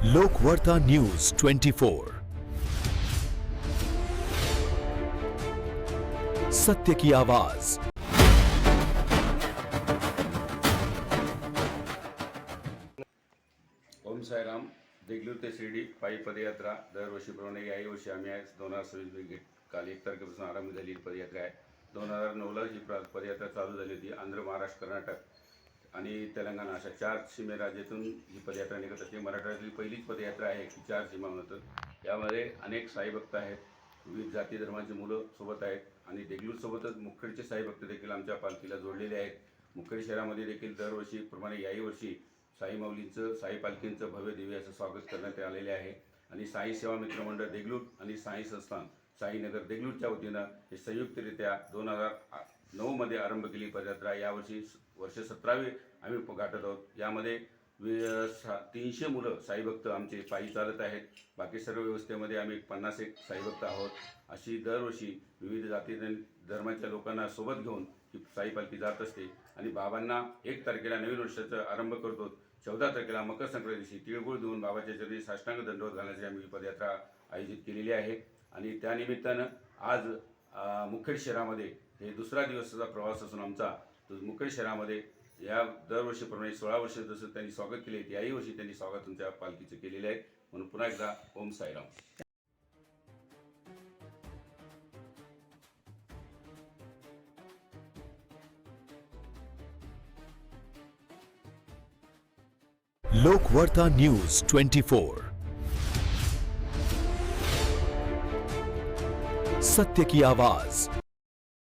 लोकवार्ता news 24 सत्य की आवाज। ओम साईराम। देगलूर ते शिर्डी पायी पदयात्रा दरवर्षीप्रमाणे याही वर्षी आम्ही आज 2026 काल 1 तारखेपासून आरंभ झालेली पदयात्रा आहे। 2009ला ही पदयात्रा चालू झाली होती। आंध्र, महाराष्ट्र, कर्नाटक आणि तेलंगणा अशा 4 सीमे राज्यातून ही पदयात्रा निघत असते। मराठवाड्यातील पहिलीच पदयात्रा आहे की 4 सीमांमधून। यामध्ये अनेक साई भक्त आहेत, विविध जाती धर्माची मुलं सोबत आहेत आणि देगलूरसोबतच मुखेडचे साई भक्त देखील आमच्या पालखीला जोडलेले आहेत। मुखेड शहरामध्ये देखील दरवर्षीप्रमाणे याही वर्षी साई माऊलींचं, साई पालखींचं भव्य दिव्य असं स्वागत करण्यात आलेले आहे आणि साई सेवा मित्र मंडळ देगलूर आणि साई संस्थान साईनगर देगलूरच्या वतीनं हे संयुक्तरित्या 2009मध्ये आरंभ केली पदयात्रा। यावर्षी वर्ष 17वे आम्ही गाठत आहोत। यामध्ये 300 मुलं साईभक्त आमचे पायी चालत आहेत। बाकी सर्व व्यवस्थेमध्ये आम्ही 50 साईभक्त आहोत। अशी दरवर्षी विविध जाती धर्माच्या लोकांना सोबत घेऊन ही साई पालखी जात असते आणि बाबांना 1 तारखेला नवीन वर्षाचा आरंभ करतो। 14 तारखेला मकर संक्रांती दिवशी तिळगुळ देऊन बाबाच्या चरणी साष्टांग दंडवत घालण्याची आम्ही पदयात्रा आयोजित केलेली आहे आणि त्यानिमित्तानं आज मुखेड शहरामध्ये हे दुसरा दिवसाचा प्रवास असून आमचा मुखेड शहरामध्ये या दरवर्षीप्रमाणे 16 वर्ष जसं त्यांनी स्वागत केले याही वर्षी त्यांनी स्वागत तुमच्या पालखीचे केलेले आहे। म्हणून पुन्हा एकदा ओम साईराम। लोकवार्ता न्यूज 24 सत्य की आवाज।